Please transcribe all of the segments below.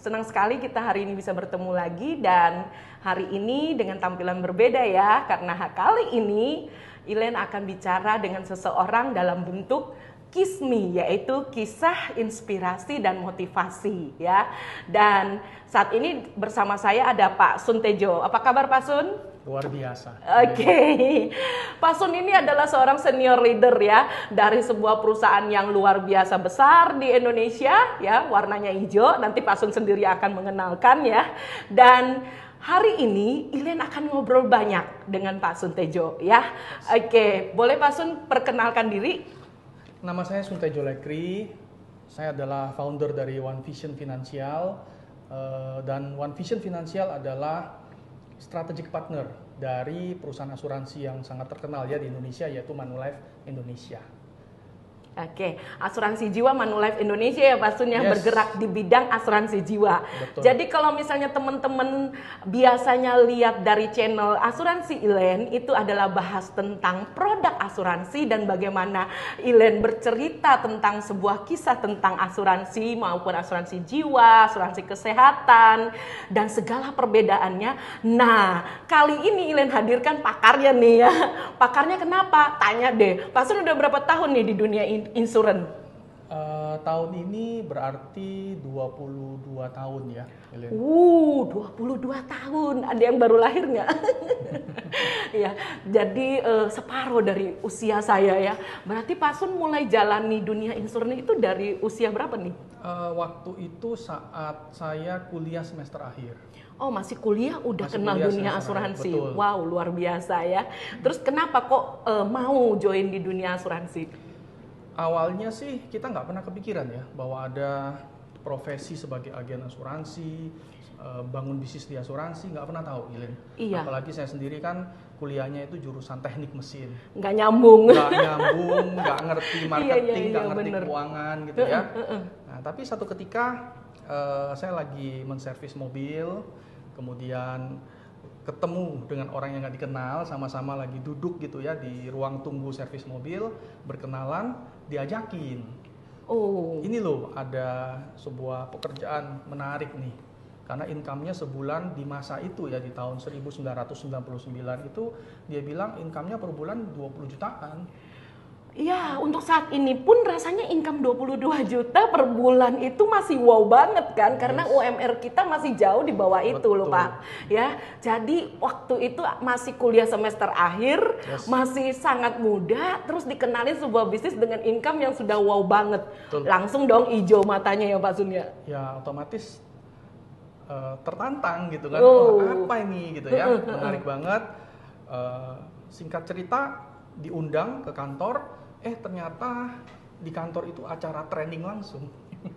Senang sekali kita hari ini bisa bertemu lagi dan hari ini dengan tampilan berbeda ya. Karena kali ini Ilen akan bicara dengan seseorang dalam bentuk Kismi, yaitu kisah inspirasi dan motivasi ya. Dan saat ini bersama saya ada Pak Sun Tejo. Apa kabar Pak Sun? Luar biasa. Oke. Pak Sun ini adalah seorang senior leader ya dari sebuah perusahaan yang luar biasa besar di Indonesia ya, warnanya hijau. Nanti Pak Sun sendiri akan mengenalkan ya. Dan hari ini Ilen akan ngobrol banyak dengan Pak Sun Tejo ya. Oke, boleh Pak Sun perkenalkan diri? Nama saya Sun Tejo Lekri. Saya adalah founder dari One Vision Financial dan One Vision Financial adalah strategic partner dari perusahaan asuransi yang sangat terkenal ya di Indonesia, yaitu Manulife Indonesia. Oke, asuransi jiwa Manulife Indonesia ya Pak Sun yang Yes. bergerak di bidang asuransi jiwa. Betul. Jadi kalau misalnya teman-teman biasanya lihat dari channel Asuransi Ilen, itu adalah bahas tentang produk asuransi dan bagaimana Ilen bercerita tentang sebuah kisah tentang asuransi maupun asuransi jiwa, asuransi kesehatan dan segala perbedaannya. Nah, kali ini Ilen hadirkan pakarnya nih ya. Pakarnya kenapa? Tanya deh. Pak Sun udah berapa tahun nih di dunia insurans? Tahun ini berarti 22 tahun ya, Helen. 22 tahun. Ada yang baru lahir nggak? Ya, jadi separuh dari usia saya ya. Berarti Pak Sun mulai jalani dunia insurans itu dari usia berapa nih? Waktu itu saat saya kuliah semester akhir. Oh, masih kuliah udah Masih kenal kuliah dunia semester akhir, asuransi. betul. Wow, luar biasa ya. Terus kenapa kok mau join di dunia asuransi? Awalnya sih kita nggak pernah kepikiran ya bahwa ada profesi sebagai agen asuransi, bangun bisnis di asuransi, nggak pernah tahu, Ilen. Iya. Apalagi saya sendiri kan kuliahnya itu jurusan teknik mesin. Nggak nyambung. Nggak nyambung, nggak ngerti marketing, Iya, nggak ngerti bener. keuangan gitu ya. Nah, tapi satu ketika saya lagi menservis mobil, kemudian ketemu dengan orang yang nggak dikenal, sama-sama lagi duduk gitu ya di ruang tunggu servis mobil, berkenalan, diajakin. Oh. Ini loh ada sebuah pekerjaan menarik nih, karena income-nya sebulan di masa itu ya di tahun 1999 itu dia bilang income-nya per bulan 20 jutaan. Iya, untuk saat ini pun rasanya income 22 juta per bulan itu masih wow banget kan, karena Yes. UMR kita masih jauh di bawah itu loh Betul. Pak. Ya, jadi waktu itu masih kuliah semester akhir, Yes. masih sangat muda, terus dikenalin sebuah bisnis dengan income yang sudah wow banget. Betul. Langsung dong hijau matanya ya Pak Sun ya. Ya otomatis tertantang gitu kan. Oh. Wah, apa ini gitu ya, menarik banget. Singkat cerita diundang ke kantor, ternyata di kantor itu acara training langsung.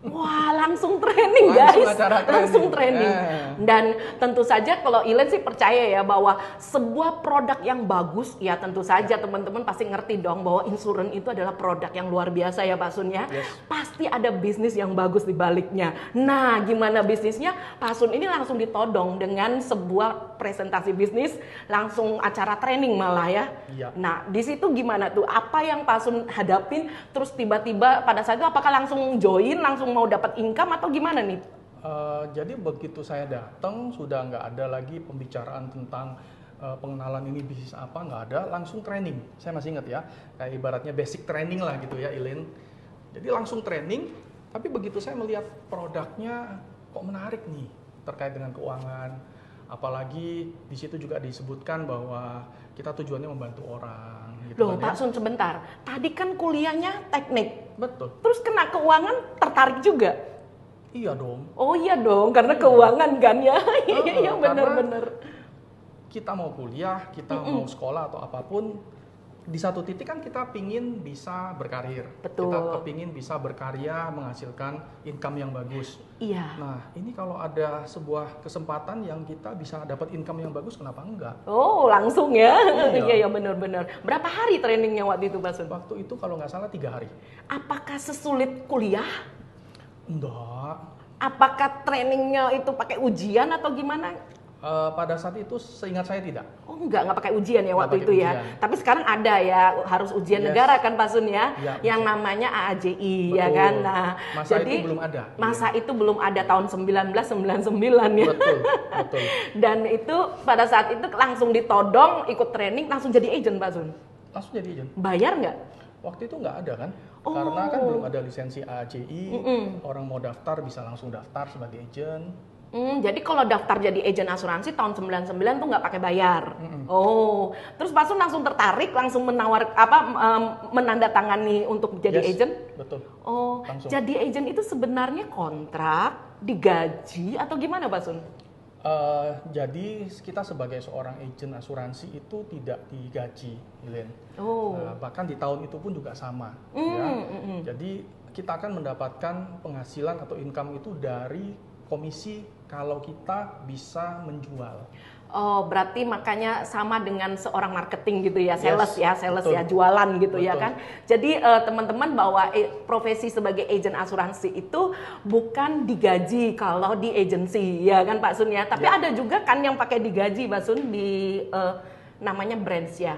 Wah, langsung training Langsung guys, acara training. langsung training. Eh. Dan tentu saja kalau Ilen sih percaya ya bahwa sebuah produk yang bagus, ya tentu saja teman-teman pasti ngerti dong bahwa insurans itu adalah produk yang luar biasa ya Pak Sun ya. Yes. Pasti ada bisnis yang bagus di baliknya. Nah, gimana bisnisnya? Pak Sun ini langsung ditodong dengan sebuah presentasi bisnis, langsung acara training malah ya. Iya. Nah, di situ gimana tuh? Apa yang Pak Sun hadapin? Terus tiba-tiba pada saat itu apakah langsung join, langsung mau dapat income atau gimana nih? Jadi begitu saya datang sudah nggak ada lagi pembicaraan tentang pengenalan ini bisnis apa, nggak ada, langsung training. Saya masih ingat ya, kayak ibaratnya basic training lah gitu ya, Ilen. Jadi langsung training, tapi begitu saya melihat produknya kok menarik nih terkait dengan keuangan, apalagi di situ juga disebutkan bahwa kita tujuannya membantu orang. Gitu Loh kan ya. Pak Sun sebentar, tadi kan kuliahnya teknik, Betul. terus kena keuangan tertarik juga? Iya dong. Oh iya dong, karena Iya. keuangan kan ya. Iya karena benar-benar. Kita mau kuliah, kita mau sekolah atau apapun, di satu titik kan kita pingin bisa berkarir. Betul. Kita kepingin bisa berkarya, menghasilkan income yang bagus. Iya. Nah, ini kalau ada sebuah kesempatan yang kita bisa dapat income yang bagus, kenapa enggak? Oh langsung ya. Iya. Iya benar-benar. Berapa hari trainingnya waktu itu Pak Sun? Waktu itu kalau nggak salah 3 hari. Apakah sesulit kuliah? Enggak. Apakah trainingnya itu pakai ujian atau gimana? Pada saat itu seingat saya tidak. Oh nggak pakai ujian ya Nggak waktu pakai itu ya. ujian. Tapi sekarang ada ya harus ujian Yes. negara kan Pak Sun ya, Ya, yang betul. namanya AAJI Betul. ya kan. Nah, Masa jadi itu belum ada. Masa Iya. itu belum ada tahun 1999 ya. Betul, betul. Dan itu pada saat itu langsung ditodong, ikut training, langsung jadi agent Pak Sun. Langsung jadi agent. Bayar nggak? Waktu itu nggak ada kan? Oh. Karena kan belum ada lisensi AAJI, orang mau daftar bisa langsung daftar sebagai agent. Jadi kalau daftar jadi agen asuransi tahun 99 tuh nggak pakai bayar. Oh, terus Pak Sun langsung tertarik, langsung menandatangani untuk jadi Yes, agen? betul. Oh, Langsung. jadi agen itu sebenarnya kontrak, digaji atau gimana Pak Sun? Jadi kita sebagai seorang agen asuransi itu tidak digaji, Ilen. Oh, Bahkan di tahun itu pun juga sama. Ya. Jadi kita akan mendapatkan penghasilan atau income itu dari komisi kalau kita bisa menjual. oh berarti makanya sama dengan seorang marketing gitu ya, Yes, sales betul. ya, jualan gitu ya Betul. kan. Jadi teman-teman bahwa profesi sebagai agen asuransi itu bukan digaji kalau di agensi ya kan Pak Sun ya. Tapi Ya. ada juga kan yang pakai digaji Pak Sun di namanya branch ya.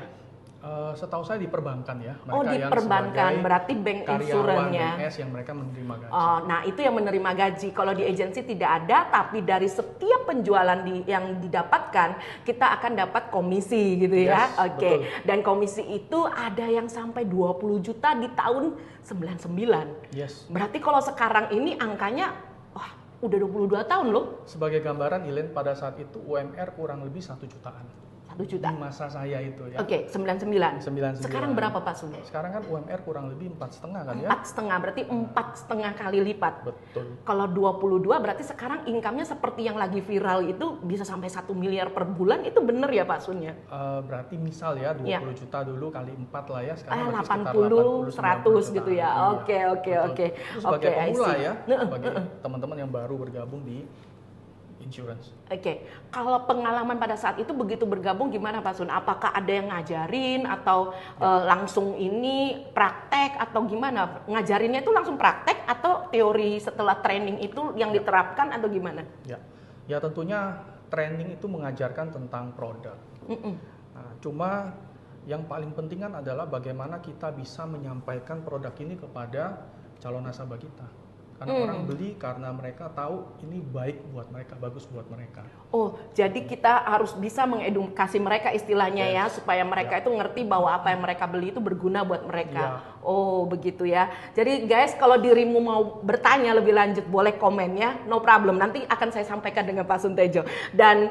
Setahu saya di perbankan ya. Oh di yang perbankan, sebagai berarti bank karyawan insurance-nya. BNS yang mereka menerima gaji. Oh, nah itu yang menerima gaji. Kalau di agensi tidak ada, tapi dari setiap penjualan yang didapatkan, kita akan dapat komisi gitu ya. Yes, Oke. betul. Dan komisi itu ada yang sampai 20 juta di tahun 99. Yes. Berarti kalau sekarang ini angkanya, wah udah 22 tahun loh. Sebagai gambaran, Ilen, pada saat itu UMR kurang lebih 1 jutaan. 1 juta. Di masa saya itu ya. Oke, 99. 99. Sekarang berapa Pak Sun? Sekarang kan UMR kurang lebih 4,5 kan ya? 4,5, berarti 4,5 kali lipat. Betul. Kalau 22 berarti sekarang income-nya seperti yang lagi viral itu bisa sampai 1 miliar per bulan, itu bener ya Pak Sun ya? Berarti misal ya 20 Ya. juta dulu kali 4 lah ya, sekarang berarti sekitar 80, 100 90 gitu ya. jutaan. Oke, Iya, oke, betul. oke. Itu sebagai Oke, I pemula see. ya, sebagai teman-teman yang baru bergabung di insurance. Oke, kalau pengalaman pada saat itu begitu bergabung gimana Pak Sun? Apakah ada yang ngajarin atau langsung ini praktek atau gimana? Ngajarinnya itu langsung praktek atau teori setelah training itu yang diterapkan atau gimana? Ya tentunya training itu mengajarkan tentang produk. Nah, cuma yang paling penting kan adalah bagaimana kita bisa menyampaikan produk ini kepada calon nasabah kita. Karena orang beli karena mereka tahu ini baik buat mereka, bagus buat mereka. Oh, jadi kita harus bisa mengedukasi mereka istilahnya ya, supaya mereka itu ngerti bahwa apa yang mereka beli itu berguna buat mereka. Oh, begitu ya. Jadi guys, kalau dirimu mau bertanya lebih lanjut, boleh komen ya, no problem. Nanti akan saya sampaikan dengan Pak Suntejo. Dan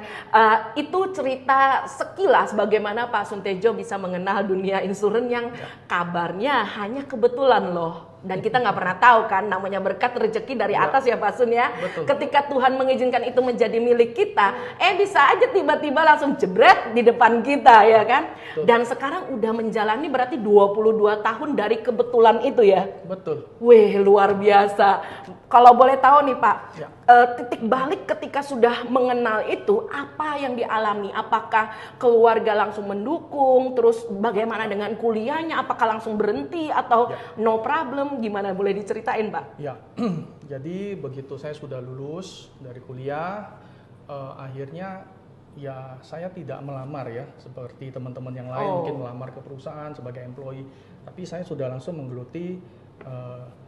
itu cerita sekilas bagaimana Pak Suntejo bisa mengenal dunia insurance yang kabarnya hanya kebetulan loh. Dan kita nggak pernah tahu kan, namanya berkat rezeki dari atas ya Pak Sun ya. Betul. Ketika Tuhan mengizinkan itu menjadi milik kita, bisa aja tiba-tiba langsung jebret di depan kita ya kan. Betul. Dan sekarang udah menjalani berarti 22 tahun dari kebetulan itu ya. Betul. Wih, luar biasa. Kalau boleh tahu nih Pak, Ya. titik balik ketika sudah mengenal itu, apa yang dialami? Apakah keluarga langsung mendukung? Terus bagaimana dengan kuliahnya? Apakah langsung berhenti atau no problem? Gimana? Boleh diceritain Pak? Ya, jadi begitu saya sudah lulus dari kuliah, akhirnya ya saya tidak melamar ya seperti teman-teman yang lain mungkin melamar ke perusahaan sebagai employee, tapi saya sudah langsung menggeluti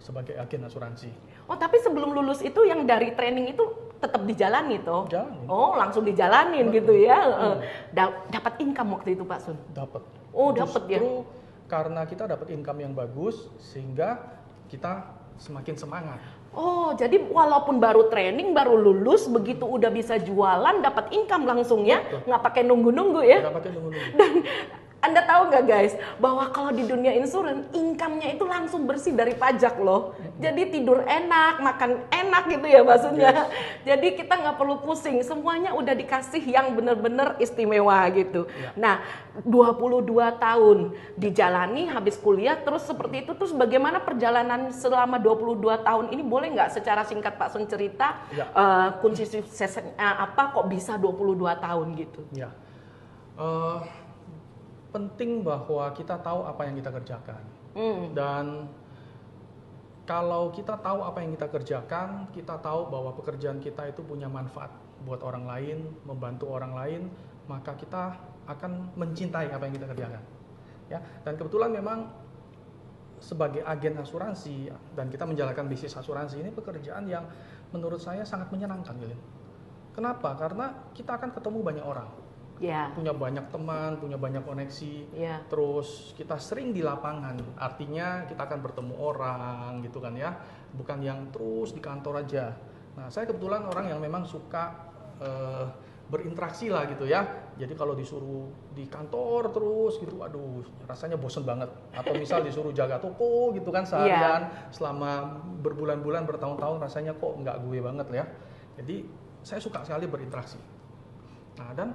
sebagai agen asuransi. Oh, tapi sebelum lulus itu yang dari training itu tetap dijalani toh? Jalanin. Oh, langsung dijalanin gitu ya. Dapat income waktu itu Pak Sun? Dapat. Oh, dapat ya. Justru karena kita dapat income yang bagus sehingga kita semakin semangat. Oh, jadi walaupun baru training, baru lulus, begitu udah bisa jualan, dapat income langsung ya, nggak pakai nunggu-nunggu ya. Nggak pakai nunggu-nunggu. Dan Anda tahu nggak guys, bahwa kalau di dunia insurance, income-nya itu langsung bersih dari pajak loh. Jadi tidur enak, makan enak gitu ya maksudnya. Jadi kita nggak perlu pusing, semuanya udah dikasih yang bener-bener istimewa gitu. Nah, 22 tahun dijalani, habis kuliah, terus seperti itu. Terus bagaimana perjalanan selama 22 tahun ini? Boleh nggak secara singkat Pak Sun cerita kunci suksesnya apa kok bisa 22 tahun gitu? Ya. Penting bahwa kita tahu apa yang kita kerjakan dan Kalau kita tahu apa yang kita kerjakan, kita tahu bahwa pekerjaan kita itu punya manfaat buat orang lain, membantu orang lain, maka kita akan mencintai apa yang kita kerjakan. Ya, dan kebetulan memang sebagai agen asuransi dan kita menjalankan bisnis asuransi ini pekerjaan yang menurut saya sangat menyenangkan, Lilin. Kenapa? Karena kita akan ketemu banyak orang. Ya. Punya banyak teman, punya banyak koneksi, Ya. terus kita sering di lapangan, artinya kita akan bertemu orang gitu kan ya, bukan yang terus di kantor aja. Nah, saya kebetulan orang yang memang suka berinteraksi lah gitu ya, jadi kalau disuruh di kantor terus gitu, aduh rasanya bosen banget. Atau misal disuruh jaga toko gitu kan seharian selama berbulan-bulan, bertahun-tahun, rasanya kok nggak gue banget ya. Jadi saya suka sekali berinteraksi. Nah, dan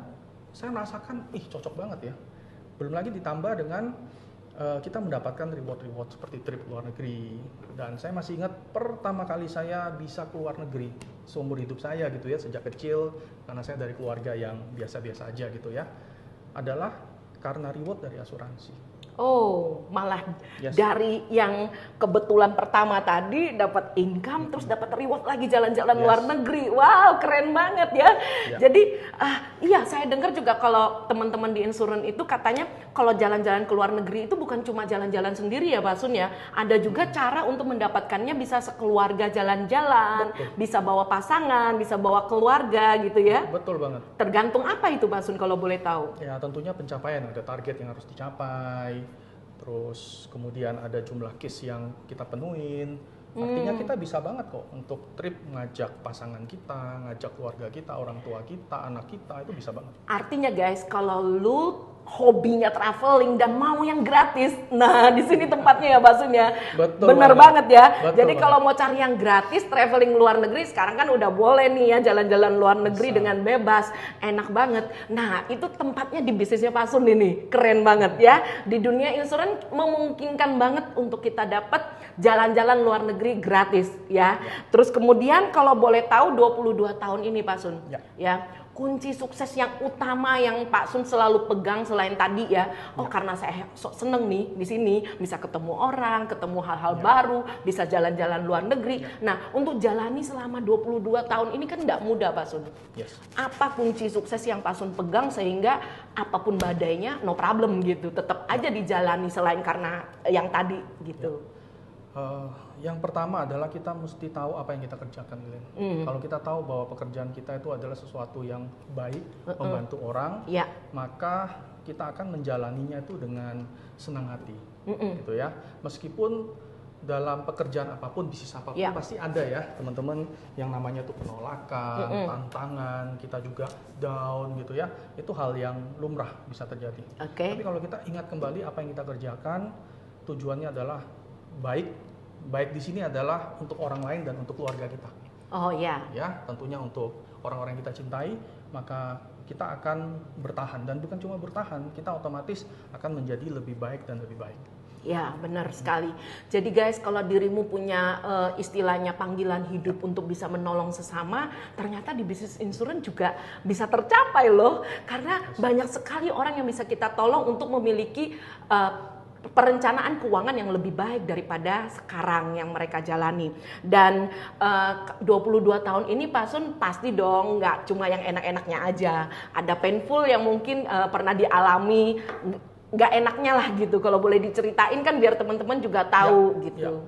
saya merasakan, cocok banget ya. Belum lagi ditambah dengan kita mendapatkan reward-reward seperti trip luar negeri. Dan saya masih ingat pertama kali saya bisa keluar negeri seumur hidup saya gitu ya, sejak kecil, karena saya dari keluarga yang biasa-biasa aja gitu ya, adalah karena reward dari asuransi. Oh, malah Yes. dari yang kebetulan pertama tadi dapat income, terus dapat reward lagi jalan-jalan Yes. luar negeri. Wow, keren banget ya. Ya. Jadi, iya saya dengar juga kalau teman-teman di insurance itu katanya kalau jalan-jalan ke luar negeri itu bukan cuma jalan-jalan sendiri ya, Pak Sun ya. Ada juga cara untuk mendapatkannya, bisa sekeluarga jalan-jalan, bisa bawa pasangan, bisa bawa keluarga gitu ya. Betul banget. Tergantung apa itu, Pak Sun, kalau boleh tahu? Ya tentunya pencapaian, ada target yang harus dicapai, terus kemudian ada jumlah case yang kita penuhin. Artinya kita bisa banget kok untuk trip ngajak pasangan kita, ngajak keluarga kita, orang tua kita, anak kita, itu bisa banget. Artinya guys, kalau lu hobinya traveling dan mau yang gratis, nah di sini tempatnya ya, Basun ya. Betul Bener banget. banget ya. Betul Jadi banget. kalau mau cari yang gratis, traveling luar negeri, sekarang kan udah boleh nih ya jalan-jalan luar negeri Bisa. dengan bebas, enak banget. Nah itu tempatnya di bisnisnya Pasun ini, keren banget ya. Di dunia insurance memungkinkan banget untuk kita dapat jalan-jalan luar negeri gratis ya. Terus kemudian kalau boleh tahu 22 tahun ini Pak Sun, ya kunci sukses yang utama yang Pak Sun selalu pegang selain tadi ya, karena saya sok seneng nih di sini bisa ketemu orang, ketemu hal-hal baru, bisa jalan-jalan luar negeri. Nah untuk jalani selama 22 tahun ini kan tidak mudah Pak Sun. Yes. Apa kunci sukses yang Pak Sun pegang sehingga apapun badainya no problem gitu, tetap aja dijalani selain karena yang tadi gitu. Yang pertama adalah kita mesti tahu apa yang kita kerjakan, Glenn. Kalau kita tahu bahwa pekerjaan kita itu adalah sesuatu yang baik, membantu orang, maka kita akan menjalaninya itu dengan senang hati, gitu ya. Meskipun dalam pekerjaan apapun, bisnis apapun pasti ada ya, teman-teman, yang namanya tuh penolakan, tantangan, kita juga down, gitu ya. Itu hal yang lumrah bisa terjadi. Tapi kalau kita ingat kembali apa yang kita kerjakan, tujuannya adalah baik di sini adalah untuk orang lain dan untuk keluarga kita. Oh ya. Ya, tentunya untuk orang-orang yang kita cintai, maka kita akan bertahan, dan bukan cuma bertahan, kita otomatis akan menjadi lebih baik dan lebih baik. Ya, benar sekali. Jadi guys, kalau dirimu punya istilahnya panggilan hidup untuk bisa menolong sesama, ternyata di bisnis insurance juga bisa tercapai loh. Karena banyak sekali orang yang bisa kita tolong untuk memiliki perencanaan keuangan yang lebih baik daripada sekarang yang mereka jalani. Dan 22 tahun ini Pak Sun pasti dong nggak cuma yang enak-enaknya aja. Ada painful yang mungkin pernah dialami, nggak enaknya lah gitu. Kalau boleh diceritain kan biar teman-teman juga tahu gitu.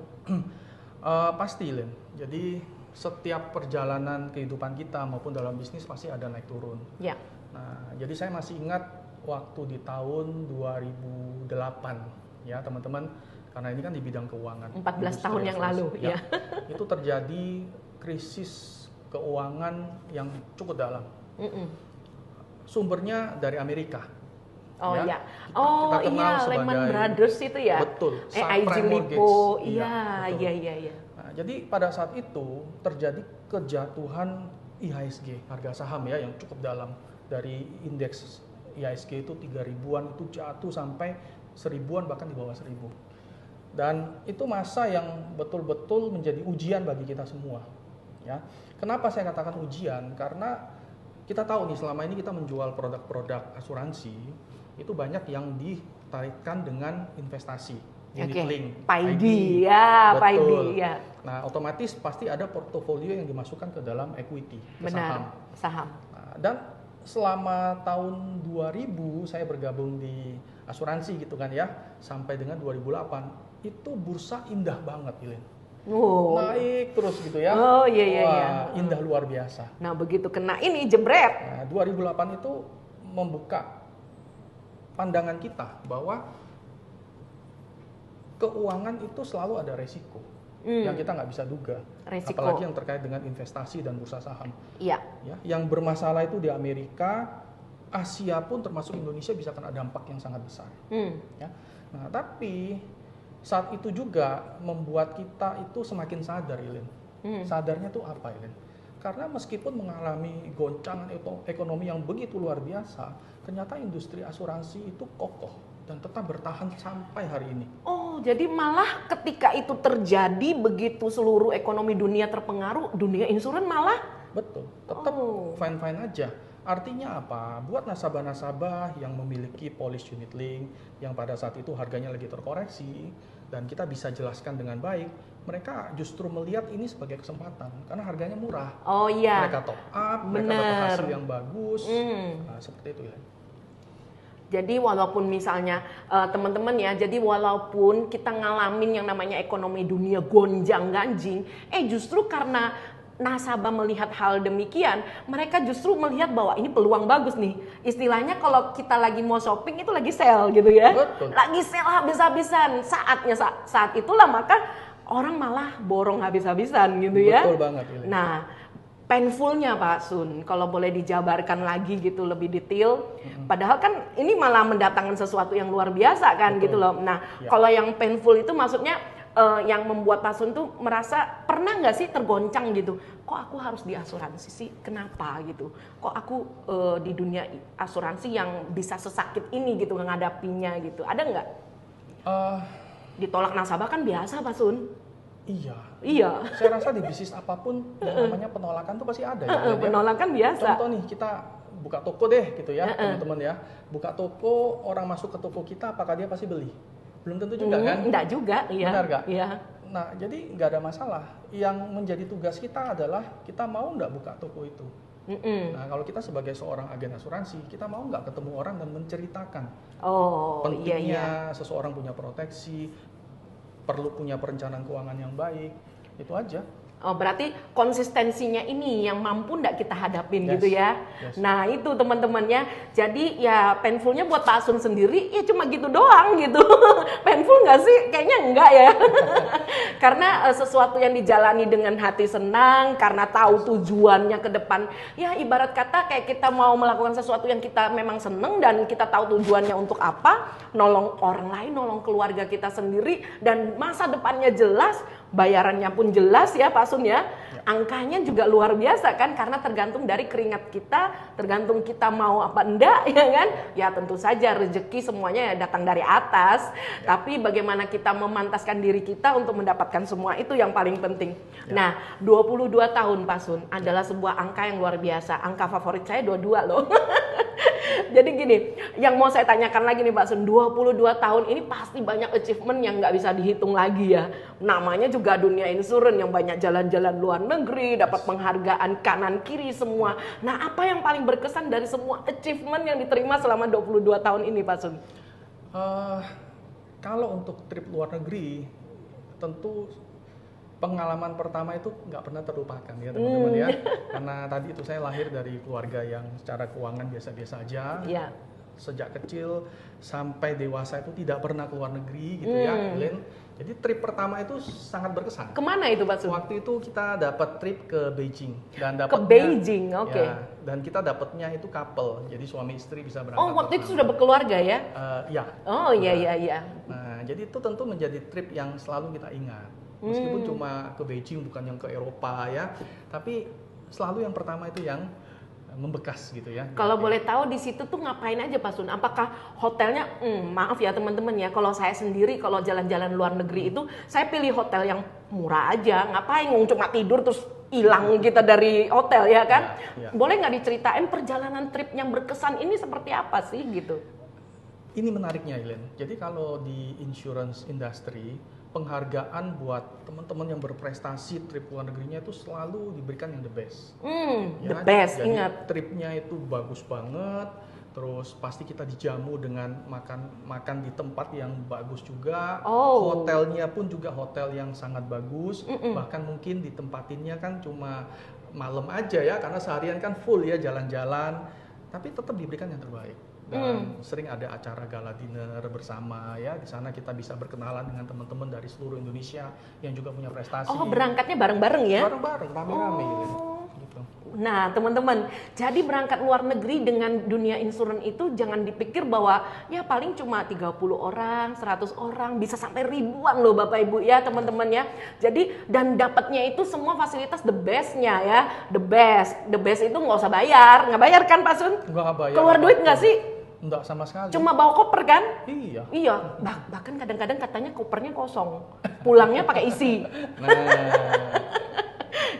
Pasti Len. Jadi setiap perjalanan kehidupan kita maupun dalam bisnis pasti ada naik turun. Nah, jadi saya masih ingat waktu di tahun 2008 ya teman-teman, karena ini kan di bidang keuangan. 14 tahun yang lalu ya. Itu terjadi krisis keuangan yang cukup dalam. Sumbernya dari Amerika. Kita kenal sebagai Lehman Brothers itu ya. Betul. AIG Lipo. Iya. Nah, jadi pada saat itu terjadi kejatuhan IHSG, harga saham ya, yang cukup dalam. Dari indeks IHSG itu 3.000-an itu jatuh sampai 1.000-an, bahkan di bawah 1.000. Dan itu masa yang betul-betul menjadi ujian bagi kita semua. Ya. Kenapa saya katakan ujian? Karena kita tahu nih selama ini kita menjual produk-produk asuransi itu banyak yang ditarikkan dengan investasi. unit Oke. link, PAID, ya, Betul. PAID, ya. Nah, otomatis pasti ada portofolio yang dimasukkan ke dalam equity, ke saham. Benar, saham. Nah, dan selama tahun 2000 saya bergabung di asuransi gitu kan ya, sampai dengan 2008 itu bursa indah banget, Ilin. Oh. Naik terus gitu ya. Oh, iya, iya, Wah, iya. indah luar biasa. Nah, begitu kena ini jebret. Nah, 2008 itu membuka pandangan kita bahwa keuangan itu selalu ada resiko yang kita nggak bisa duga. Resiko. Apalagi yang terkait dengan investasi dan bursa saham. Iya. Ya, yang bermasalah itu di Amerika, Asia pun termasuk Indonesia bisa kena dampak yang sangat besar. Ya. Nah, tapi saat itu juga membuat kita itu semakin sadar, Ilin. Sadarnya tuh apa, Ilin? Karena meskipun mengalami goncangan ekonomi yang begitu luar biasa, ternyata industri asuransi itu kokoh dan tetap bertahan sampai hari ini. Oh, jadi malah ketika itu terjadi begitu seluruh ekonomi dunia terpengaruh, dunia insuran malah Betul, tetap fine-fine aja. Artinya apa? Buat nasabah-nasabah yang memiliki policy unit link yang pada saat itu harganya lagi terkoreksi dan kita bisa jelaskan dengan baik, mereka justru melihat ini sebagai kesempatan karena harganya murah. Oh iya. Mereka top up, mereka dapat hasil yang bagus. Nah, seperti itu ya. Jadi walaupun misalnya teman-teman ya, jadi walaupun kita ngalamin yang namanya ekonomi dunia gonjang-ganjing, justru karena nasabah melihat hal demikian, mereka justru melihat bahwa ini peluang bagus nih. Istilahnya kalau kita lagi mau shopping itu lagi sale gitu ya. Betul. Lagi sale habis-habisan. Saat itulah maka orang malah borong habis-habisan gitu ya. Betul banget. Ili. Nah, painfulnya Pak Sun, kalau boleh dijabarkan lagi gitu lebih detail. Padahal kan ini malah mendatangkan sesuatu yang luar biasa kan. Betul. Gitu loh. Nah, kalau yang painful itu maksudnya yang membuat Pak Sun tuh merasa pernah nggak sih tergoncang gitu, kok aku harus di asuransi sih, kenapa gitu, kok aku di dunia asuransi yang bisa sesakit ini gitu menghadapinya gitu, ada nggak? Ditolak nasabah kan biasa Pak Sun. Iya. Saya rasa di bisnis apapun yang namanya penolakan tuh pasti ada ya. Penolakan biasa. Contoh nih, kita buka toko deh gitu ya, teman-teman ya. Buka toko, orang masuk ke toko kita, apakah dia pasti beli? Belum tentu juga kan? Enggak juga, iya. Benar nggak? Iya. Nah, jadi nggak ada masalah. Yang menjadi tugas kita adalah kita mau nggak buka toko itu. Nah, kalau kita sebagai seorang agen asuransi, kita mau nggak ketemu orang dan menceritakan pentingnya seseorang punya proteksi, perlu punya perencanaan keuangan yang baik, itu aja. Oh, berarti konsistensinya ini yang mampu nggak kita hadapin gitu ya. Nah, itu teman-temannya. Jadi ya painfulnya buat Pak Sun sendiri ya cuma gitu doang gitu. Painful nggak sih? Kayaknya enggak ya. Karena sesuatu yang dijalani dengan hati senang, karena tahu tujuannya ke depan. Ya ibarat kata kayak kita mau melakukan sesuatu yang kita memang seneng dan kita tahu tujuannya untuk apa, nolong orang lain, nolong keluarga kita sendiri, dan masa depannya jelas, bayarannya pun jelas ya Pak Sun ya. Angkanya juga luar biasa kan, karena tergantung dari keringat kita, tergantung kita mau apa enggak ya kan. Ya tentu saja rezeki semuanya ya datang dari atas, tapi bagaimana kita memantaskan diri kita untuk mendapatkan semua itu yang paling penting. Nah, 22 tahun Pak Sun adalah sebuah angka yang luar biasa. Angka favorit saya 22 loh. Jadi gini, yang mau saya tanyakan lagi nih Pak Sun, 22 tahun ini pasti banyak achievement yang nggak bisa dihitung lagi ya. Namanya juga dunia insurance yang banyak jalan-jalan luar negeri, dapat penghargaan kanan kiri semua. Nah, apa yang paling berkesan dari semua achievement yang diterima selama 22 tahun ini Pak Sun? Kalau untuk trip luar negeri, tentu pengalaman pertama itu nggak pernah terlupakan ya teman-teman ya. Karena tadi itu saya lahir dari keluarga yang secara keuangan biasa-biasa aja. Iya. Sejak kecil sampai dewasa itu tidak pernah keluar negeri gitu ya, Glenn. Jadi trip pertama itu sangat berkesan. Kemana itu Pak Sun? Waktu itu kita dapat trip ke Beijing dan dapatnya, ke Beijing, oke. Ya, dan kita dapatnya itu couple, jadi suami istri bisa berangkat. Oh, waktu itu sudah berkeluarga ya? Ya. Oh iya. Nah, jadi itu tentu menjadi trip yang selalu kita ingat. Meskipun cuma ke Beijing, bukan yang ke Eropa ya, tapi selalu yang pertama itu yang membekas gitu ya. Kalau boleh tahu di situ tuh ngapain aja Pak Sun? Apakah hotelnya, maaf ya teman-teman ya, kalau saya sendiri kalau jalan-jalan luar negeri itu saya pilih hotel yang murah aja. Ngapain cuma tidur terus hilang kita dari hotel ya kan? Ya. Boleh nggak diceritain perjalanan trip yang berkesan ini seperti apa sih gitu? Ini menariknya, Ilen. Jadi kalau di insurance industry, penghargaan buat teman-teman yang berprestasi trip luar negerinya itu selalu diberikan yang the best. The best, jadi ingat. tripnya itu bagus banget. Terus pasti kita dijamu dengan makan di tempat yang bagus juga. Hotelnya pun juga hotel yang sangat bagus. Bahkan mungkin ditempatinnya kan cuma malam aja ya, karena seharian kan full ya jalan-jalan. Tapi tetap diberikan yang terbaik. Dan sering ada acara gala dinner bersama ya. Di sana kita bisa berkenalan dengan teman-teman dari seluruh Indonesia yang juga punya prestasi. Oh, berangkatnya bareng-bareng ya? Bareng-bareng, rame-rame gitu. Nah, teman-teman, jadi berangkat luar negeri dengan dunia insurance itu jangan dipikir bahwa ya paling cuma 30 orang, 100 orang, bisa sampai ribuan loh Bapak Ibu ya, teman-teman ya. Jadi dan dapatnya itu semua fasilitas the best-nya ya, the best. The best itu nggak usah bayar, nggak bayar kan Pak Sun? Nggak bayar. Keluar duit nggak sih? Enggak sama sekali. Cuma bawa koper kan? Iya. Iya, bahkan kadang-kadang katanya kopernya kosong, pulangnya pakai isi. Nah.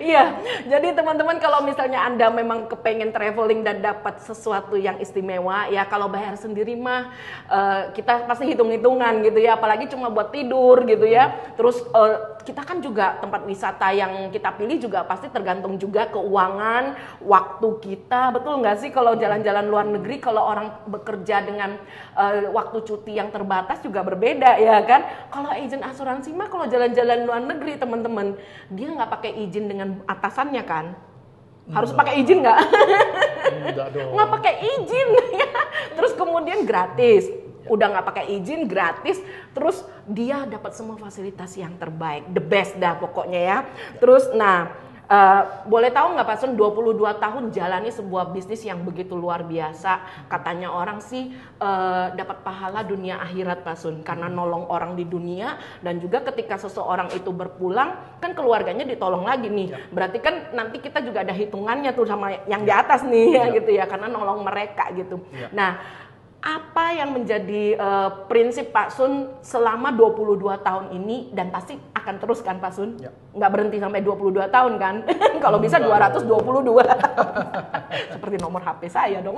Iya, jadi teman-teman kalau misalnya Anda memang kepengen traveling dan dapat sesuatu yang istimewa, ya kalau bayar sendiri mah kita pasti hitung-hitungan gitu ya, apalagi cuma buat tidur gitu ya. Terus kita kan juga tempat wisata yang kita pilih juga pasti tergantung juga keuangan, waktu kita, betul nggak sih kalau jalan-jalan luar negeri, kalau orang bekerja dengan waktu cuti yang terbatas juga berbeda ya kan. Kalau agent asuransi mah kalau jalan-jalan luar negeri teman-teman, dia nggak pakai izin dengan atasannya kan? Harus pakai izin nggak? Enggak dong. Nggak pakai izin ya. Terus kemudian gratis. Udah nggak pakai izin, gratis. Terus dia dapat semua fasilitas yang terbaik, the best dah pokoknya ya. Terus boleh tahu nggak Pak Sun, 22 tahun jalani sebuah bisnis yang begitu luar biasa. Katanya orang sih dapat pahala dunia akhirat Pak Sun, karena nolong orang di dunia, dan juga ketika seseorang itu berpulang kan keluarganya ditolong lagi nih. Berarti kan nanti kita juga ada hitungannya tuh sama yang di atas nih ya gitu ya, karena nolong mereka gitu. Nah, apa yang menjadi prinsip Pak Sun selama 22 tahun ini, dan pasti akan terus kan Pak Sun? Nggak berhenti sampai 22 tahun kan? Kalau bisa 222. Seperti nomor HP saya dong.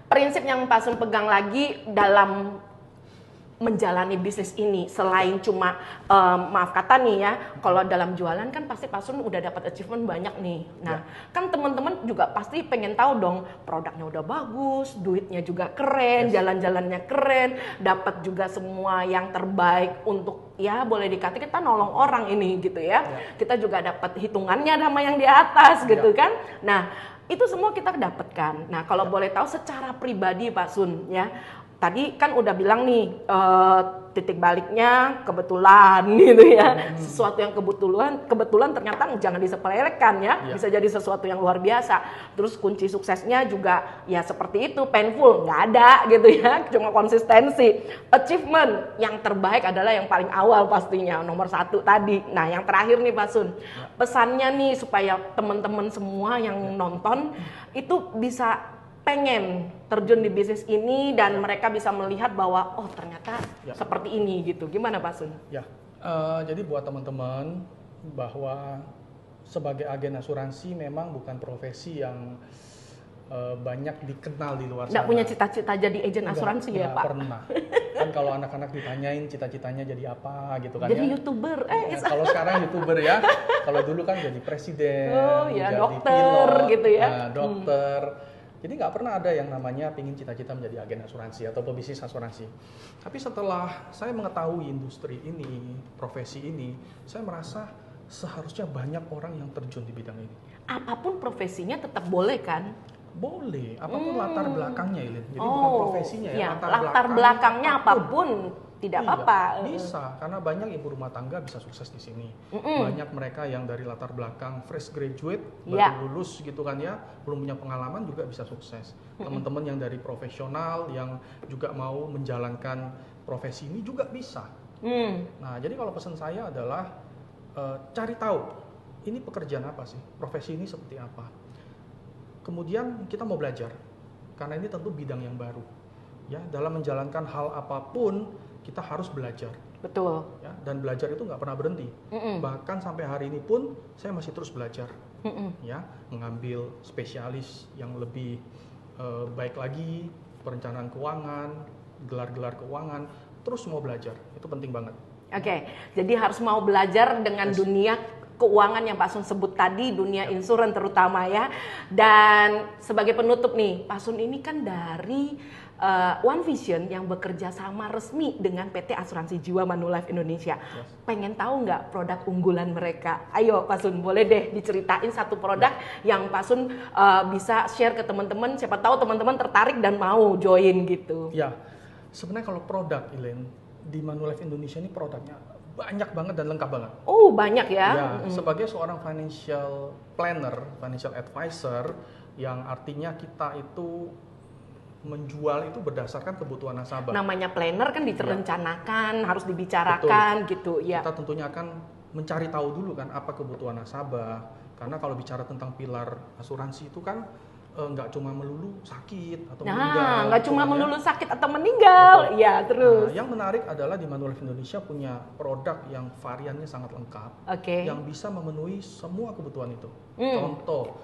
Prinsip yang Pak Sun pegang lagi dalam menjalani bisnis ini, selain cuma maaf kata nih ya, kalau dalam jualan kan pasti Pak Sun udah dapat achievement banyak nih. Nah, kan teman-teman juga pasti pengen tahu dong, produknya udah bagus, duitnya juga keren, jalan-jalannya keren, dapat juga semua yang terbaik untuk ya boleh dikata kita nolong orang ini gitu ya. Kita juga dapat hitungannya sama yang di atas gitu kan. Nah, itu semua kita dapatkan. Nah, kalau boleh tahu secara pribadi Pak Sun ya, tadi kan udah bilang nih titik baliknya kebetulan gitu ya. Sesuatu yang kebetulan ternyata jangan disepelekan ya. Bisa jadi sesuatu yang luar biasa. Terus kunci suksesnya juga ya seperti itu, painful nggak ada gitu ya, cuma konsistensi. Achievement yang terbaik adalah yang paling awal pastinya, nomor 1 tadi. Nah, yang terakhir nih Pak Sun, pesannya nih supaya teman-teman semua yang nonton itu bisa pengen terjun di bisnis ini dan mereka bisa melihat bahwa oh ternyata seperti ini gitu. Gimana Pak Sun? Ya, jadi buat teman-teman bahwa sebagai agen asuransi memang bukan profesi yang banyak dikenal di luar sana. Nggak punya cita-cita jadi agen asuransi ya Pak? Nggak pernah. Kan kalau anak-anak ditanyain cita-citanya jadi apa gitu kan jadi ya. YouTuber. Kalau sekarang YouTuber ya. Kalau dulu kan jadi presiden, jadi dokter pilot, gitu ya. Dokter. Jadi nggak pernah ada yang namanya pingin cita-cita menjadi agen asuransi atau pebisnis asuransi. Tapi setelah saya mengetahui industri ini, profesi ini, saya merasa seharusnya banyak orang yang terjun di bidang ini. Apapun profesinya tetap boleh kan? Boleh, apapun latar belakangnya Ilin. Jadi bukan profesinya ya, latar belakangnya apapun tidak apa-apa. Bisa, karena banyak ibu rumah tangga bisa sukses di sini. Banyak mereka yang dari latar belakang fresh graduate, baru lulus gitu kan ya, belum punya pengalaman juga bisa sukses. Teman-teman yang dari profesional yang juga mau menjalankan profesi ini juga bisa. Nah, jadi kalau pesan saya adalah cari tahu ini pekerjaan apa sih, profesi ini seperti apa. Kemudian kita mau belajar, karena ini tentu bidang yang baru. Ya, dalam menjalankan hal apapun kita harus belajar. Betul. Ya, dan belajar itu nggak pernah berhenti. Bahkan sampai hari ini pun saya masih terus belajar. Ya, mengambil spesialis yang lebih baik lagi, perencanaan keuangan, gelar-gelar keuangan, terus mau belajar. Itu penting banget. Oke, jadi harus mau belajar dengan dunia keuangan yang Pak Sun sebut tadi, dunia insurans terutama ya. Dan sebagai penutup nih, Pak Sun ini kan dari One Vision yang bekerja sama resmi dengan PT Asuransi Jiwa Manulife Indonesia. Pengen tahu nggak produk unggulan mereka? Ayo Pak Sun, boleh deh diceritain satu produk yang Pak Sun bisa share ke teman-teman. Siapa tahu teman-teman tertarik dan mau join gitu. Ya, sebenarnya kalau produk, Elaine, di Manulife Indonesia ini produknya banyak banget dan lengkap banget. Oh, banyak ya? Ya, sebagai seorang financial planner, financial advisor, yang artinya kita itu menjual itu berdasarkan kebutuhan nasabah. Namanya planner kan direncanakan, harus dibicarakan. Betul. Gitu ya. Kita tentunya akan mencari tahu dulu kan apa kebutuhan nasabah, karena kalau bicara tentang pilar asuransi itu kan nggak cuma melulu sakit atau meninggal. Nggak cuma melulu sakit atau meninggal. Ya, terus. Yang menarik adalah di Manulife Indonesia punya produk yang variannya sangat lengkap, yang bisa memenuhi semua kebutuhan itu. Contoh,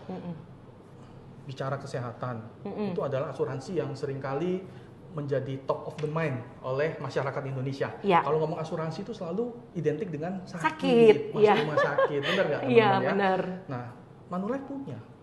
bicara kesehatan, itu adalah asuransi yang seringkali menjadi top of the mind oleh masyarakat Indonesia. Kalau ngomong asuransi itu selalu identik dengan sakit. Masuk rumah sakit, benar nggak teman-teman? Iya, benar. Nah, Manulife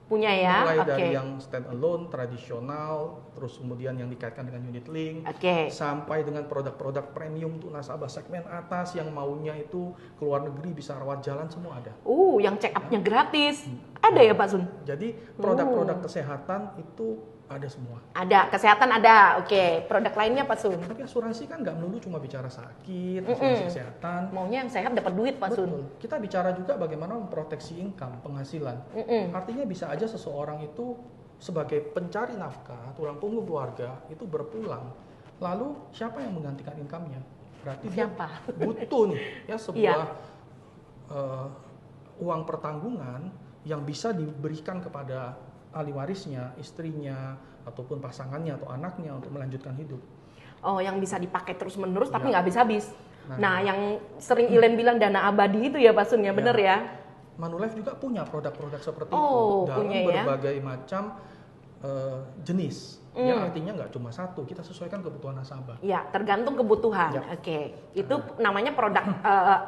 punya ya, mulai dari yang stand alone, tradisional, terus kemudian yang dikaitkan dengan unit link, sampai dengan produk-produk premium untuk nasabah segmen atas yang maunya itu keluar negeri bisa rawat jalan, semua ada. Yang check up-nya gratis, ada ya Pak Sun? Jadi produk-produk kesehatan itu ada semua. Ada, kesehatan ada, produk lainnya Pak Sun? Tapi asuransi kan nggak melulu cuma bicara sakit, asuransi kesehatan. Maunya yang sehat dapat duit Pak Sun. Betul. Kita bicara juga bagaimana memproteksi income, penghasilan. Artinya bisa aja seseorang itu sebagai pencari nafkah, tulang punggung keluarga, itu berpulang. Lalu siapa yang menggantikan income-nya? Berarti siapa? Dia butuh nih ya sebuah uang pertanggungan yang bisa diberikan kepada ahli warisnya, istrinya, ataupun pasangannya atau anaknya untuk melanjutkan hidup. Yang bisa dipakai terus-menerus tapi nggak habis-habis. Nah, yang sering Elaine bilang dana abadi itu ya Pak Sun ya, bener ya? Manulife juga punya produk-produk seperti itu dalam berbagai macam jenis. Ya, artinya nggak cuma satu, kita sesuaikan kebutuhan nasabah. Ya, tergantung kebutuhan. Itu namanya produk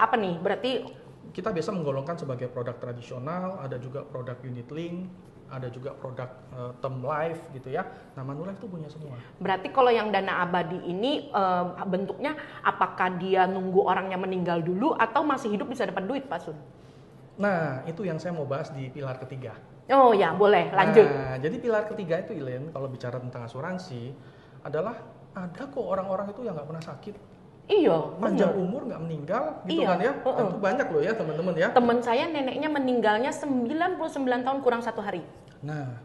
apa nih? Berarti kita biasa menggolongkan sebagai produk tradisional, ada juga produk unit link, ada juga produk term life gitu ya. Nah, Manulife itu punya semua. Berarti kalau yang dana abadi ini bentuknya apakah dia nunggu orangnya meninggal dulu atau masih hidup bisa dapat duit Pak Sun? Nah, itu yang saya mau bahas di pilar ketiga. Oh ya, boleh lanjut. Nah, jadi pilar ketiga itu Elaine, kalau bicara tentang asuransi adalah ada kok orang-orang itu yang nggak pernah sakit. Iya, panjang umur nggak meninggal gitu kan ya. Itu banyak loh ya teman-teman ya. Teman saya neneknya meninggalnya 99 tahun kurang 1 hari. Nah,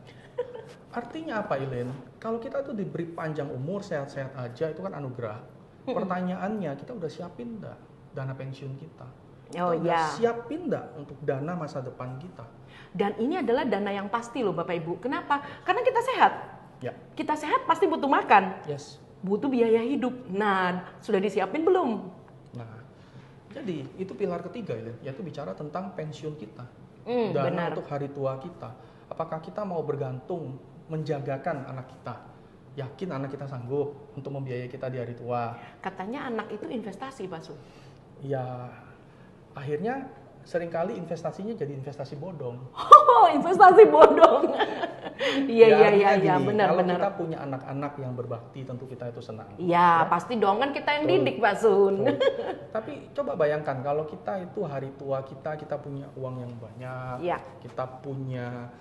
artinya apa Elaine? Kalau kita tuh diberi panjang umur, sehat-sehat aja, itu kan anugerah. Pertanyaannya, kita udah siapin nggak dana pensiun kita? Siapin nggak untuk dana masa depan kita? Dan ini adalah dana yang pasti loh Bapak Ibu. Kenapa? Karena kita sehat. Ya. Kita sehat pasti butuh makan. Yes. Butuh biaya hidup. Nah, sudah disiapin belum? Nah, jadi itu pilar ketiga yaitu bicara tentang pensiun kita. Dana benar. untuk hari tua kita. Apakah kita mau bergantung menjagakan anak kita? Yakin anak kita sanggup untuk membiayai kita di hari tua? Katanya anak itu investasi, Pak Sun. Ya, akhirnya seringkali investasinya jadi investasi bodong. Oh, investasi bodong. Iya, benar. Kalau kita punya anak-anak yang berbakti, tentu kita itu senang. Iya, pasti dong, kan kita yang didik, Pak Sun. Tapi coba bayangkan kalau kita itu hari tua kita punya uang yang banyak, kita punya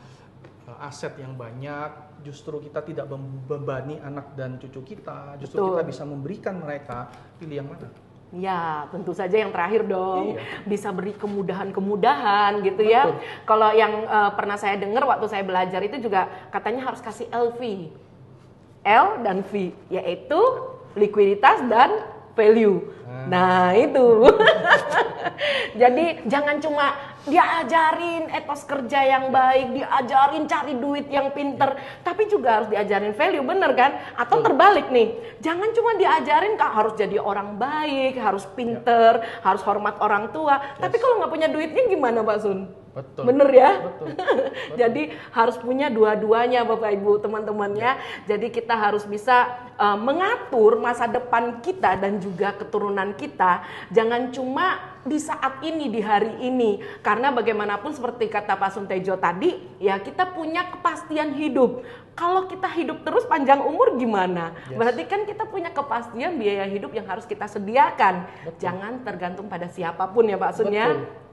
aset yang banyak, justru kita tidak membebani anak dan cucu kita, justru kita bisa memberikan mereka, pilih yang mana? Ya, tentu saja yang terakhir dong. Bisa beri kemudahan-kemudahan gitu ya. Kalau yang pernah saya dengar waktu saya belajar itu juga katanya harus kasih LV. L dan V, yaitu likuiditas dan value. Nah, itu. Jadi jangan cuma diajarin etos kerja yang baik, diajarin cari duit yang pinter, tapi juga harus diajarin value, bener kan? Atau terbalik nih, jangan cuma diajarin Kak harus jadi orang baik, harus pinter, harus hormat orang tua, tapi kalau nggak punya duitnya gimana Pak Sun? Betul. Bener ya? Betul. Jadi harus punya dua-duanya Bapak Ibu teman-temannya. Jadi kita harus bisa mengatur masa depan kita dan juga keturunan kita. Jangan cuma di saat ini, di hari ini. Karena bagaimanapun seperti kata Pak Suntejo tadi, ya kita punya kepastian hidup. Kalau kita hidup terus panjang umur gimana? Berarti kan kita punya kepastian biaya hidup yang harus kita sediakan. Jangan tergantung pada siapapun ya Pak Sun ya.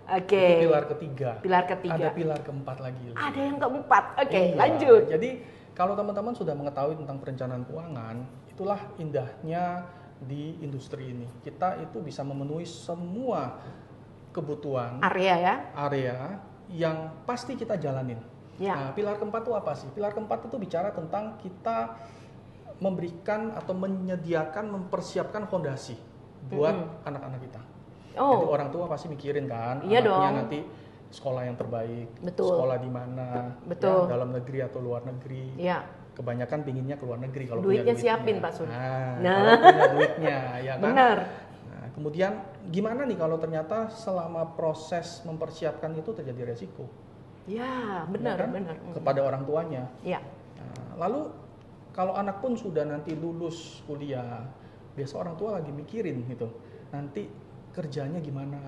Oke. Itu pilar ketiga. Pilar ketiga. Ada pilar keempat lagi. Ada yang keempat. Oke, Iya. lanjut. Jadi kalau teman-teman sudah mengetahui tentang perencanaan keuangan, itulah indahnya di industri ini. Kita itu bisa memenuhi semua kebutuhan area yang pasti kita jalanin. Ya. Nah, pilar keempat itu apa sih? Pilar keempat itu bicara tentang kita memberikan atau menyediakan, mempersiapkan fondasi buat anak-anak kita. Jadi orang tua pasti mikirin kan, Iya anaknya dong. nanti sekolah yang terbaik, Betul. sekolah di mana, Betul. ya, dalam negeri atau luar negeri. Ya. Kebanyakan pinginnya ke luar negeri kalau Duitnya punya duitnya. siapin, Pak Sun. Kalau punya duitnya, ya kan. Benar. Nah, kemudian gimana nih kalau ternyata selama proses mempersiapkan itu terjadi resiko? Ya, benar, Ya kan? benar. Kepada orang tuanya. Ya. Nah, lalu kalau anak pun sudah nanti lulus kuliah, biasa orang tua lagi mikirin gitu, nanti kerjanya gimana,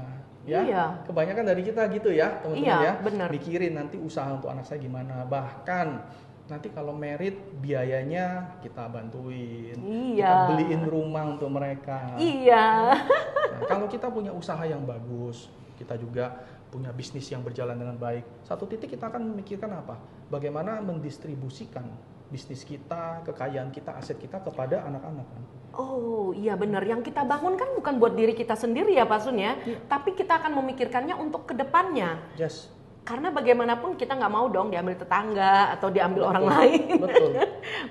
ya? Iya. Kebanyakan dari kita gitu ya, teman-teman Iya, ya, benar. mikirin nanti usaha untuk anak saya gimana, bahkan nanti kalau merit biayanya kita bantuin, Iya. kita beliin rumah untuk mereka. Iya. Nah, kalau kita punya usaha yang bagus, kita juga punya bisnis yang berjalan dengan baik. Satu titik kita akan memikirkan apa? Bagaimana mendistribusikan bisnis kita, kekayaan kita, aset kita kepada anak-anak kan. Oh iya benar, yang kita bangun kan bukan buat diri kita sendiri ya Pak Sun ya, tapi kita akan memikirkannya untuk kedepannya. Yes. Karena bagaimanapun kita nggak mau dong diambil tetangga atau diambil orang lain. Betul.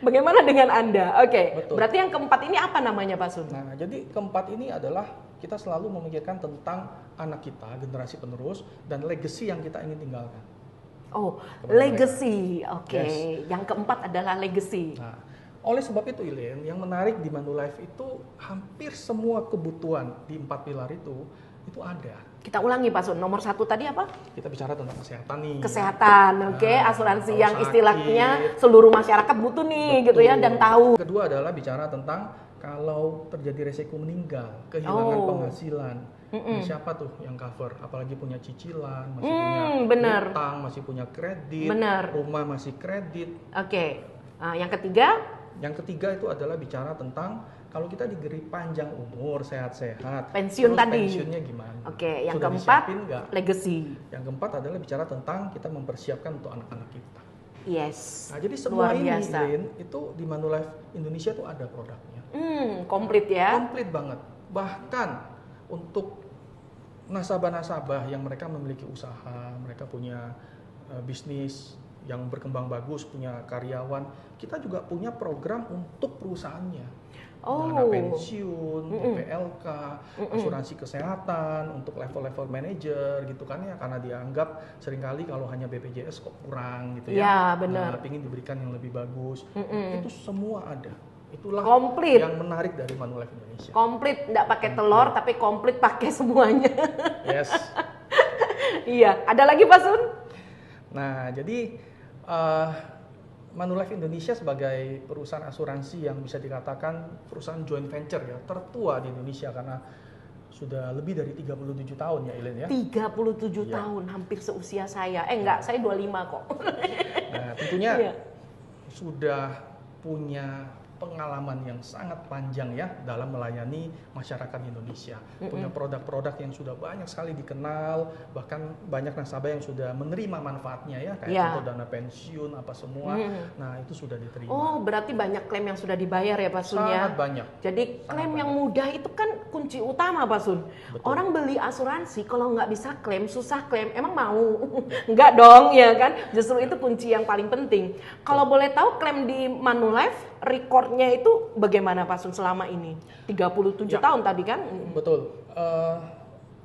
Bagaimana dengan Anda? Oke, Betul. berarti yang keempat ini apa namanya Pak Sun? Nah, jadi keempat ini adalah kita selalu memikirkan tentang anak kita, generasi penerus, dan legacy yang kita ingin tinggalkan. Oh, Kepada legacy. Oke, Yes. yang keempat adalah legacy. Nah, oleh sebab itu Ilen, yang menarik di Manulife itu hampir semua kebutuhan di 4 pilar itu ada. Kita ulangi Pak Sun, nomor 1 tadi apa? Kita bicara tentang kesehatan nih. Kesehatan, oke, Nah, asuransi kalau yang sakit. istilahnya seluruh masyarakat butuh nih gitu ya, dan tahu. Kedua adalah bicara tentang kalau terjadi resiko meninggal, kehilangan Oh. penghasilan. Nah, siapa tuh yang cover? Apalagi punya cicilan, masih punya bener. utang, masih punya kredit, Bener. rumah masih kredit. Oke, yang ketiga, Yang ketiga itu adalah bicara tentang kalau kita diberi panjang umur, sehat-sehat. Pensiun terus tadi. pensiunnya gimana? oke, yang Sudah keempat, disiapin nggak? legacy. Yang keempat adalah bicara tentang kita mempersiapkan untuk anak-anak kita. Yes. Nah, jadi semua Luar ini biasa. Lin, itu di Manulife Indonesia tuh ada produknya. Komplit ya. Komplit banget. Bahkan untuk nasabah-nasabah yang mereka memiliki usaha, mereka punya bisnis yang berkembang bagus, punya karyawan, kita juga punya program untuk perusahaannya. Dana pensiun, PPLK, asuransi kesehatan untuk level-level manajer gitu kan ya, karena dianggap seringkali kalau hanya BPJS kok kurang gitu ya. Ya, benar. Nah, ingin diberikan yang lebih bagus. Itu semua ada. Itulah Komplit. yang menarik dari Manulife Indonesia. Komplit, nggak pakai telur tapi komplit pakai semuanya. Yes. Iya, ada lagi Pak Sun? Nah, jadi Manulife Indonesia sebagai perusahaan asuransi yang bisa dikatakan perusahaan joint venture ya, tertua di Indonesia karena sudah lebih dari 37 tahun ya Ilen ya. 37 Iya. tahun, hampir seusia saya. Enggak, saya 25 kok. Nah, tentunya Iya. sudah punya pengalaman yang sangat panjang ya dalam melayani masyarakat Indonesia. Punya produk-produk yang sudah banyak sekali dikenal, bahkan banyak nasabah yang sudah menerima manfaatnya ya, kayak Ya. contoh dana pensiun apa semua. Nah, itu sudah diterima. Oh, berarti banyak klaim yang sudah dibayar ya Pak Sun ya? Sangat banyak. Jadi klaim yang mudah itu kan kunci utama Pak Sun. Betul. Orang beli asuransi kalau nggak bisa klaim, susah klaim, emang mau? Nggak dong ya kan? Justru itu kunci yang paling penting. Kalau boleh tahu klaim di Manulife, recordnya itu bagaimana Pak Sun selama ini? 37 Ya. tahun tadi kan? Betul.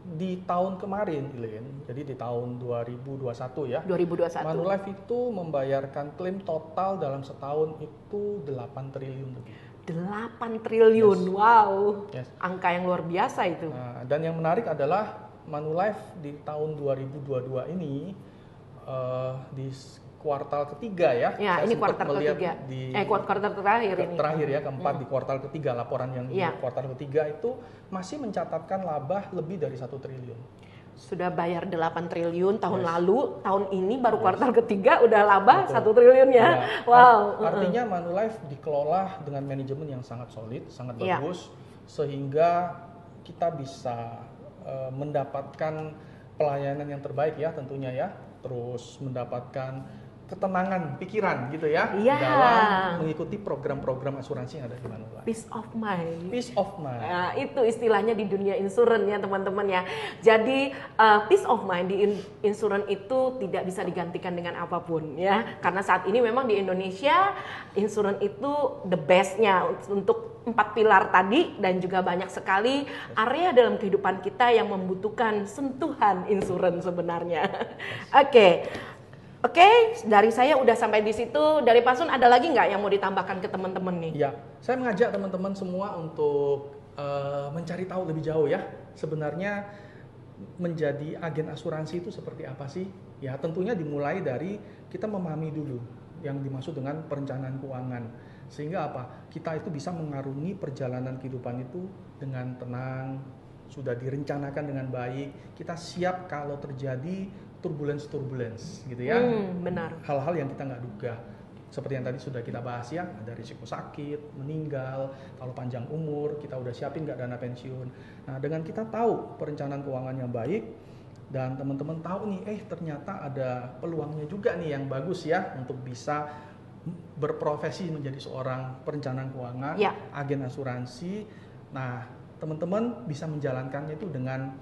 di tahun kemarin, Elaine, jadi di tahun 2021 ya, 2021. Manulife itu membayarkan klaim total dalam setahun itu 8 triliun lebih. 8 triliun, Yes. wow, Yes. angka yang luar biasa itu. Nah, dan yang menarik adalah Manulife di tahun 2022 ini di kuartal ketiga ya. Ya, Saya ini sempat kuartal melihat ketiga. Di Kuartal terakhir ini. terakhir ya, keempat di kuartal ketiga, laporan yang Iya. di kuartal ketiga itu masih mencatatkan laba lebih dari 1 triliun. Sudah bayar 8 triliun tahun Yes. lalu, tahun ini baru kuartal ketiga udah laba Betul. 1 triliun ya. Ya, Wow. Artinya Manulife dikelola dengan manajemen yang sangat solid, sangat Iya. bagus, sehingga kita bisa mendapatkan pelayanan yang terbaik ya tentunya ya, terus mendapatkan ketenangan pikiran gitu ya Iya. dalam mengikuti program-program asuransi yang ada di Manulife. Peace of mind. Peace of mind. Nah, itu istilahnya di dunia insurance ya teman-teman ya. Jadi peace of mind di insurance itu tidak bisa digantikan dengan apapun ya. Karena saat ini memang di Indonesia insurance itu the bestnya untuk 4 pilar tadi, dan juga banyak sekali area dalam kehidupan kita yang membutuhkan sentuhan insurance sebenarnya. Oke, dari saya udah sampai di situ. Dari Pak Sun ada lagi nggak yang mau ditambahkan ke teman-teman nih? Ya, saya mengajak teman-teman semua untuk mencari tahu lebih jauh ya. Sebenarnya menjadi agen asuransi itu seperti apa sih? Ya, tentunya dimulai dari kita memahami dulu yang dimaksud dengan perencanaan keuangan. Sehingga apa? Kita itu bisa mengarungi perjalanan kehidupan itu dengan tenang, sudah direncanakan dengan baik. Kita siap kalau terjadi turbulence gitu ya. Benar. Hal-hal yang kita nggak duga. Seperti yang tadi sudah kita bahas ya, ada risiko sakit, meninggal, kalau panjang umur, kita udah siapin nggak dana pensiun. Nah, dengan kita tahu perencanaan keuangan yang baik, dan teman-teman tahu nih, ternyata ada peluangnya juga nih yang bagus ya, untuk bisa berprofesi menjadi seorang perencanaan keuangan, Ya. agen asuransi. Nah, teman-teman bisa menjalankannya itu dengan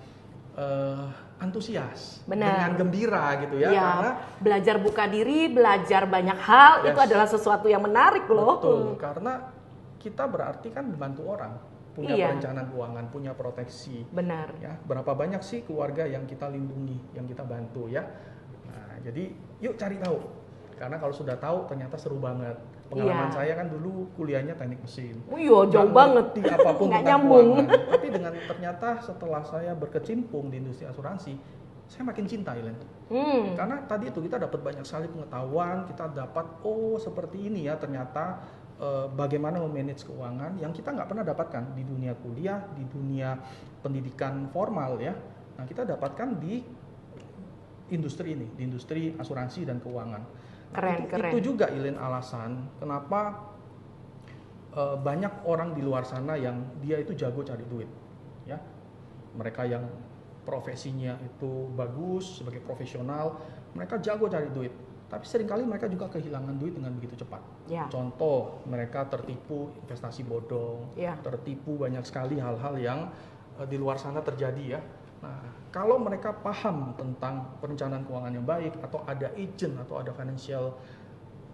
antusias, Benar. dengan gembira gitu ya, karena belajar buka diri, belajar banyak hal, itu Yes. adalah sesuatu yang menarik loh. betul, karena kita berarti kan membantu orang, punya Iya. perencanaan keuangan, punya proteksi. Benar. Ya, berapa banyak sih keluarga yang kita lindungi, yang kita bantu ya. Nah, jadi yuk cari tahu. Karena kalau sudah tahu ternyata seru banget. Pengalaman Iya. saya kan dulu kuliahnya teknik mesin. Oh iya, jauh Nggak banget. ngerti apapun Nggak tentang nyambung. keuangan. Tapi dengan ternyata setelah saya berkecimpung di industri asuransi, saya makin cinta, Elen. Karena tadi itu kita dapat banyak sekali pengetahuan, kita dapat seperti ini ya ternyata bagaimana memanage keuangan yang kita nggak pernah dapatkan di dunia kuliah, di dunia pendidikan formal ya. Nah, kita dapatkan di industri ini, di industri asuransi dan keuangan. Keren, keren. Itu juga Elen alasan kenapa banyak orang di luar sana yang dia itu jago cari duit, ya. Mereka yang profesinya itu bagus sebagai profesional, mereka jago cari duit. Tapi seringkali mereka juga kehilangan duit dengan begitu cepat. Ya. Contoh, mereka tertipu investasi bodong, Ya. tertipu banyak sekali hal-hal yang di luar sana terjadi ya. Nah, kalau mereka paham tentang perencanaan keuangan yang baik, atau ada agent atau ada financial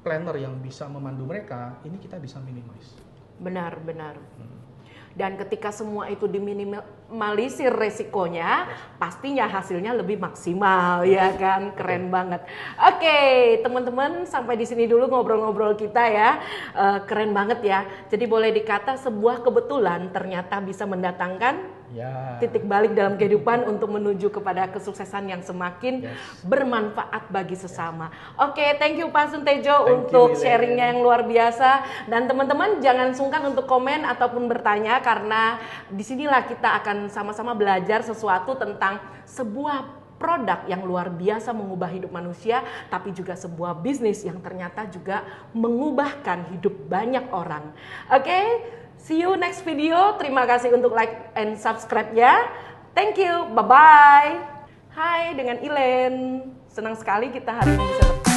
planner yang bisa memandu mereka, ini kita bisa minimize. Benar. Dan ketika semua itu diminimalisir resikonya, pastinya hasilnya lebih maksimal, ya kan? Keren banget. Oke, teman-teman, sampai di sini dulu ngobrol-ngobrol kita ya. Keren banget ya. Jadi boleh dikata sebuah kebetulan ternyata bisa mendatangkan titik balik dalam kehidupan untuk menuju kepada kesuksesan yang semakin bermanfaat bagi sesama. Oke, thank you Pak Suntejo untuk sharingnya yang luar biasa. Dan teman-teman jangan sungkan untuk komen ataupun bertanya, karena disinilah kita akan sama-sama belajar sesuatu tentang sebuah produk yang luar biasa mengubah hidup manusia, tapi juga sebuah bisnis yang ternyata juga mengubahkan hidup banyak orang. Oke, see you next video. Terima kasih untuk like and subscribe ya. Thank you, bye-bye. Hai, dengan Elen. Senang sekali kita hari ini bisa